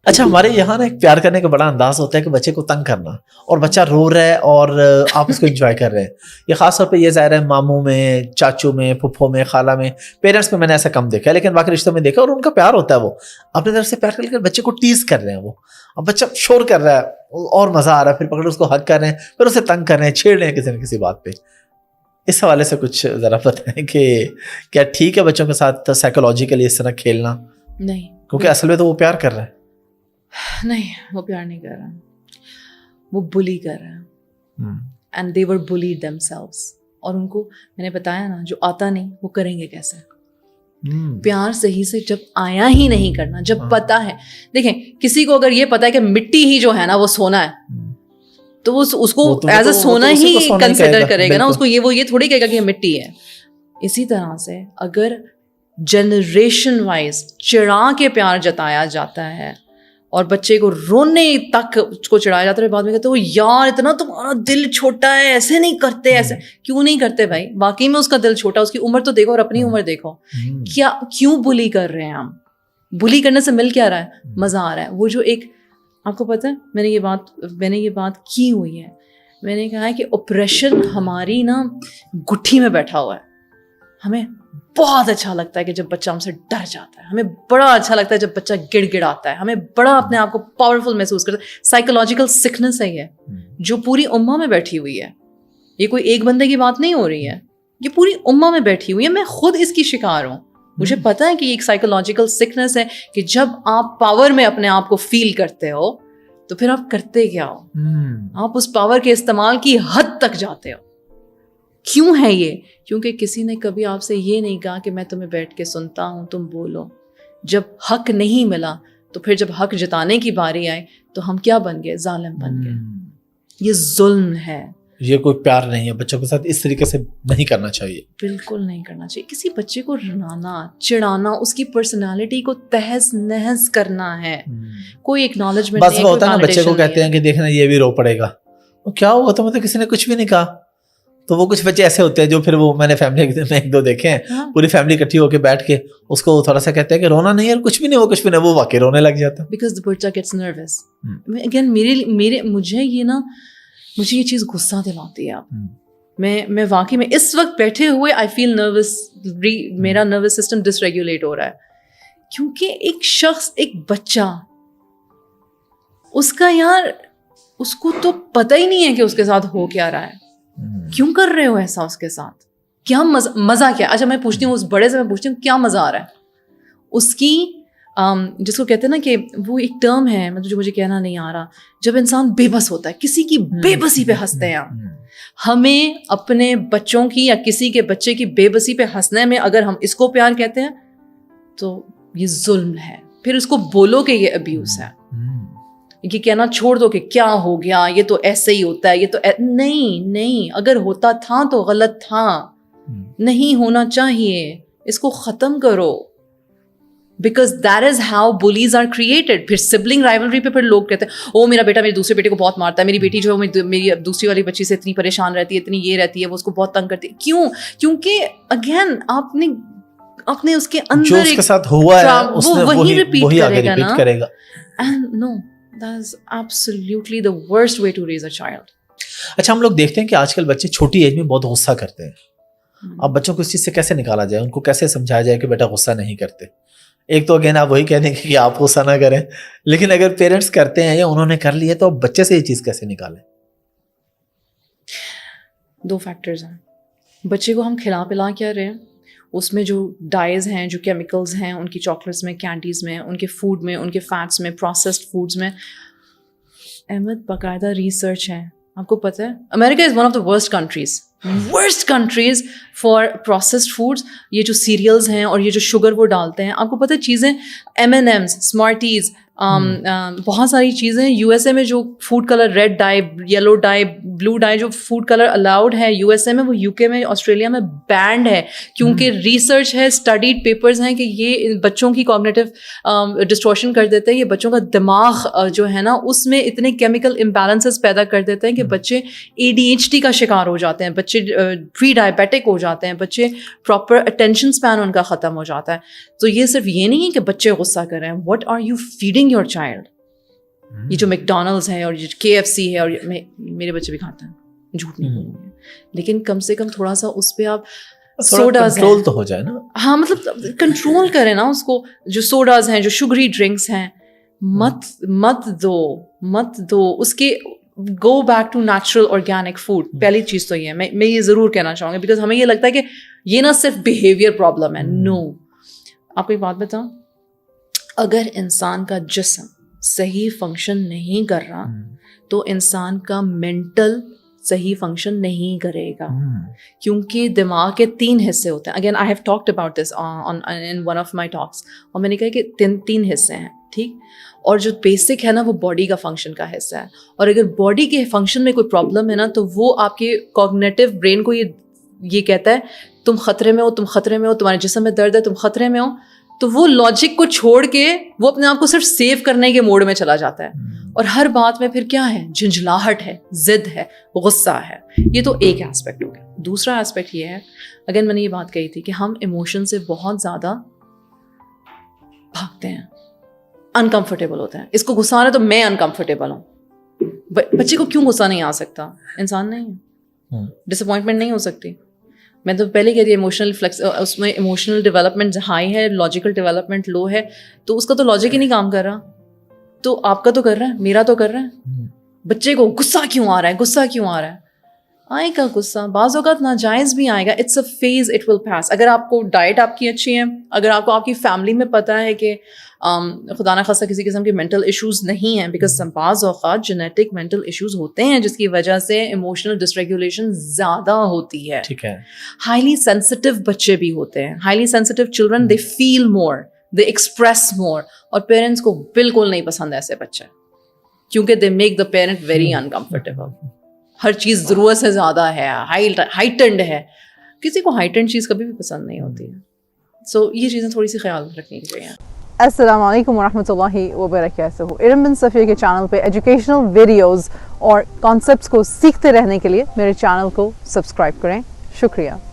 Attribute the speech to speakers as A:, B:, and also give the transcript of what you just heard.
A: اچھا ہمارے یہاں نا ایک پیار کرنے کا بڑا انداز ہوتا ہے کہ بچے کو تنگ کرنا, اور بچہ رو رہا ہے اور آپ اس کو انجوائے کر رہے ہیں. یہ خاص طور پہ یہ ظاہر ہے ماموں میں, چاچو میں, پھپھو میں, خالہ میں, پیرنٹس میں نے ایسا کم دیکھا ہے, لیکن باقی رشتوں میں دیکھا, اور ان کا پیار ہوتا ہے, وہ اپنی طرف سے پیار کر کے بچے کو ٹیز کر رہے ہیں, وہ اب بچہ شور کر رہا ہے اور مزہ آ رہا ہے, پھر پکڑ اس کو حق کر رہے ہیں, پھر اسے تنگ کر رہے ہیں, چھیڑ رہے ہیں کسی نہ کسی بات پہ. اس حوالے سے کچھ ذرا بتائیں کہ کیا ٹھیک ہے بچوں کے ساتھ سائیکولوجیکلی اس طرح کھیلنا؟
B: نہیں,
A: کیونکہ اصل میں تو وہ پیار کر رہا ہے.
B: نہیں, وہ پیار نہیں کر رہا, وہ بلی کر رہا ہے. And they were blamed themselves. اور ان کو میں نے بتایا نا, جو آتا نہیں وہ کریں گے کیسے. پیار صحیح سے جب آیا ہی نہیں کرنا, جب پتا ہے, دیکھیں کسی کو اگر یہ پتا ہے کہ مٹی ہی جو ہے نا وہ سونا ہے, تو اس کو ایز اے سونا ہی کنسیڈر کرے گا نا, اس کو یہ تھوڑی کہے گا کہ یہ مٹی ہے. اسی طرح سے اگر جنریشن وائز چڑھا کے پیار جتایا جاتا ہے اور بچے کو رونے تک اس کو چڑھایا جاتا ہے, بعد میں کہتے ہیں یار اتنا تمہارا دل چھوٹا ہے, ایسے نہیں کرتے, ایسے کیوں نہیں کرتے بھائی؟ واقعی میں اس کا دل چھوٹا, اس کی عمر تو دیکھو اور اپنی عمر دیکھو. کیوں بلی کر رہے ہیں ہم؟ بلی کرنے سے مل کیا رہا ہے؟ مزہ آ رہا ہے. وہ جو ایک, آپ کو پتہ ہے میں نے یہ بات کی ہوئی ہے, میں نے کہا ہے کہ اوپریشن ہماری نا گٹھی میں بیٹھا ہوا ہے. ہمیں بہت اچھا لگتا ہے کہ جب بچہ ہم سے ڈر جاتا ہے, ہمیں بڑا اچھا لگتا ہے جب بچہ گڑ گڑاتا ہے, ہمیں بڑا اپنے آپ کو پاورفل محسوس کرتا ہے. سائیکولوجیکل سکنس ہے یہ, جو پوری امہ میں بیٹھی ہوئی ہے. یہ کوئی ایک بندے کی بات نہیں ہو رہی ہے, یہ پوری امہ میں بیٹھی ہوئی ہے. میں خود اس کی شکار ہوں, مجھے پتا ہے کہ یہ ایک سائیکولوجیکل سکنس ہے کہ جب آپ پاور میں اپنے آپ کو فیل کرتے ہو تو پھر آپ کرتے کیا ہو؟ آپ اس پاور کے استعمال کی حد تک جاتے ہو. کیوں ہے یہ؟ کیونکہ کسی نے کبھی آپ سے یہ نہیں کہا کہ میں تمہیں بیٹھ کے سنتا ہوں, تم بولو. جب حق نہیں ملا تو پھر جب حق جتانے کی باری آئی تو ہم کیا بن گئے؟ ظالم بن گئے. یہ ظلم ہے,
A: یہ کوئی پیار نہیں ہے. بچوں کے ساتھ اس طریقے سے نہیں کرنا چاہیے,
B: بالکل نہیں کرنا چاہیے. کسی بچے کو رلانا, چڑھانا, اس کی پرسنالٹی کو تہز نہز کرنا ہے. کوئی اکنالجمنٹ نہیں ہے.
A: ہوتا ہے نا بچے کو کہتے ہیں کہ دیکھنا یہ بھی رو پڑے گا, وہ کیا ہوا تو مطلب کسی نے کچھ بھی نہیں کہا. تو وہ کچھ بچے ایسے ہوتے ہیں جو پھر وہ میں نے فیملی میں ایک دو دیکھے ہیں, پوری فیملی اکٹھی ہو کے بیٹھ کے اس کو تھوڑا سا کہتے ہیں کہ رونا نہیں ہے, کچھ بھی نہیں, وہ کچھ بھی نہیں, وہ واقعی رونے لگ جاتا ہے.
B: Because the bچہ gets nervous. Again مجھے یہ چیز غصہ دلاتی ہے. میں واقعی میں اس وقت بیٹھے ہوئے I feel nervous, میرا نروس سسٹم ڈس ریگولیٹ ہو رہا ہے, کیونکہ ایک شخص, ایک بچہ, اس کا یار اس کو تو پتہ ہی نہیں ہے کہ اس کے ساتھ ہو کیا رہا ہے. کیوں کر رہے ہو ایسا اس کے ساتھ؟ کیا مزہ کیا؟ اچھا میں پوچھتی ہوں اس بڑے سے, میں پوچھتی ہوں کیا مزہ آ رہا ہے اس کی, جس کو کہتے ہیں نا کہ وہ ایک ٹرم ہے جو مجھے کہنا نہیں آ رہا, جب انسان بے بس ہوتا ہے, کسی کی بے بسی پہ ہنستے ہیں. ہمیں اپنے بچوں کی یا کسی کے بچے کی بے بسی پہ ہنسنے میں اگر ہم اس کو پیار کہتے ہیں تو یہ ظلم ہے. پھر اس کو بولو کہ یہ ابیوز ہے, کہ کہنا چھوڑ دو کہ کیا ہو گیا, یہ تو ایسے ہی ہوتا ہے, یہ تو نہیں, اگر ہوتا تھا تو غلط تھا, نہیں ہونا چاہیے, اس کو ختم کرو. Because that is how bullies are created. پھر سبلنگ رائولری پہ پھر لوگ کہتے ہیں او میرا بیٹا میرے دوسرے بیٹے کو بہت مارتا ہے, میری بیٹی جو ہے میری دوسری والی بچی سے اتنی پریشان رہتی ہے, اتنی یہ رہتی ہے, وہ اس کو بہت تنگ کرتی ہے. کیوں؟ کیونکہ اگین آپ نے اس کے اندر
A: جو اس کے ساتھ ہوا ہے اس نے وہی ریپیٹ کرے گا.
B: And no, that is absolutely the worst way to raise a child.
A: اچھا ہم لوگ دیکھتے ہیں کہ آج کل بچے چھوٹی ایج میں بہت غصہ کرتے ہیں. اب بچوں کو اس چیز سے کیسے نکالا جائے, ان کو کیسے سمجھایا جائے کہ بیٹا غصہ نہیں کرتے؟ ایک تو اگین آپ وہی کہہ دیں کہ آپ غصہ نہ کریں, لیکن اگر پیرنٹس کرتے ہیں یا انہوں نے کر لی ہے تو بچے سے یہ چیز کیسے نکالیں؟
B: 2 فیکٹرز ہیں. بچے کو ہم کھلا پلا کیا رہے ہیں, اس میں جو ڈائز ہیں, جو کیمیکلز ہیں ان کی چاکلیٹس میں, کینڈیز میں, ان کے فوڈ میں, ان کے فیٹس میں, پروسیسڈ فوڈز میں. احمد باقاعدہ ریسرچ ہے, آپ کو پتہ ہے America is one of the worst countries for processed foods. یہ جو سیریلز ہیں اور یہ جو شوگر وہ ڈالتے ہیں, آپ کو پتہ ہے چیزیں M&M's, اسمارٹیز, بہت ساری چیزیں یو ایس اے میں جو فوڈ کلر, ریڈ ڈائی, یلو ڈائی, بلو ڈائی, جو فوڈ کلر الاؤڈ ہے یو ایس اے میں, وہ یو کے میں, آسٹریلیا میں بینڈ ہے, کیونکہ ریسرچ ہے, اسٹڈیڈ پیپرز ہیں کہ یہ بچوں کی کوگنیٹو ڈسٹورشن کر دیتے ہیں. یہ بچوں کا دماغ جو ہے نا اس میں اتنے کیمیکل امبیلنسز پیدا کر دیتے ہیں کہ بچے ADHD کا شکار ہو جاتے ہیں, بچے پری ڈائبیٹک ہو جاتے ہیں, بچے پراپر اٹینشن اسپین ان کا ختم ہو جاتا ہے. تو یہ صرف یہ نہیں ہے کہ بچے غصہ کر رہے ہیں, what are you feeding your child? یہ جو میکڈونلڈز ہے اور یہ KFC ہے اور میرے بچے بھی کھاتے ہیں, جھوٹ نہیں بولوں گے, لیکن کم سے کم تھوڑا سا اس پہ آپ سوڈاز
A: کنٹرول تو ہو جائے نا.
B: ہاں مطلب کنٹرول کریں نا اس کو. جو سوڈاز ہیں, جو شگری ڈرنکس ہیں, مت دو اس کے. Go back to natural organic food. پہلی چیز تو یہ ہے, میں یہ ضرور کہنا چاہوں گی, بیکاز ہمیں یہ لگتا ہے کہ یہ نہ صرف بیہیویئر پرابلم ہے. نو, آپ کو ایک بات بتاؤں, اگر انسان کا جسم صحیح فنکشن نہیں کر رہا تو انسان کا مینٹل صحیح فنکشن نہیں کرے گا, کیونکہ دماغ کے 3 حصے ہوتے ہیں. Again I have talked about this in one of my talks, اور میں نے کہا کہ 3 حصے ہیں, ٹھیک. اور جو بیسک ہے نا وہ باڈی کا فنکشن کا حصہ ہے, اور اگر باڈی کے فنکشن میں کوئی پرابلم ہے نا تو وہ آپ کے کوگنیٹو برین کو یہ کہتا ہے تم خطرے میں ہو, تمہارے جسم میں درد ہے, تم خطرے میں ہو. تو وہ لاجک کو چھوڑ کے وہ اپنے آپ کو صرف سیو کرنے کے موڈ میں چلا جاتا ہے, اور ہر بات میں پھر کیا ہے, جھنجھلاہٹ ہے, ضد ہے, غصہ ہے. یہ تو ایک ایسپیکٹ ہو گیا. دوسرا ایسپیکٹ یہ ہے, اگر میں نے یہ بات کہی تھی کہ ہم ایموشن سے بہت زیادہ بھاگتے ہیں, انکمفرٹیبل ہوتے ہیں. اس کو غصہ آ رہا ہے تو میں انکمفرٹیبل ہوں. بچے کو کیوں غصہ نہیں آ سکتا؟ انسان نہیں ہے, ڈس اپوائنٹمنٹ نہیں ہو سکتی. میں تو پہلے کہہ رہی ایموشنل فلیکس, اس میں ایموشنل ڈیولپمنٹ ہائی ہے, لاجیکل ڈیولپمنٹ لو ہے, تو اس کا تو لاجک ہی نہیں کام کر رہا. تو آپ کا تو کر رہا ہے, میرا تو کر رہا ہے. بچے کو غصہ کیوں آ رہا ہے, آئے گا غصہ, بعض اوقات ناجائز بھی آئے گا. It's a phase, it will pass. اگر آپ کو ڈائٹ آپ کی اچھی ہے, اگر آپ کو آپ کی فیملی میں پتہ ہے کہ خدا نہ خواستہ کسی قسم کے مینٹل ایشوز نہیں ہیں, بیکاز بعض اوقات جینیٹک مینٹل ایشوز ہوتے ہیں جس کی وجہ سے ایموشنل ڈسریگولیشن زیادہ ہوتی ہے.
A: ٹھیک ہے.
B: ہائیلی سینسٹیو بچے بھی ہوتے ہیں, highly sensitive children, they feel more, they express more, اور پیرنٹس کو بالکل نہیں پسند ایسے بچے, کیونکہ they make the parent very uncomfortable. ہر چیز ضرورت سے زیادہ ہے, ہائٹنڈ ہے. کسی کو ہائٹنڈ چیز کبھی بھی پسند نہیں ہوتی ہے. سو یہ چیزیں تھوڑی سی خیال رکھنی چاہیے.
C: السلام علیکم ورحمۃ اللہ وبرکاتہ. ارم بن صفیہ کے چینل پہ ایجوکیشنل ویڈیوز اور کانسیپٹس کو سیکھتے رہنے کے لیے میرے چینل کو سبسکرائب کریں. شکریہ.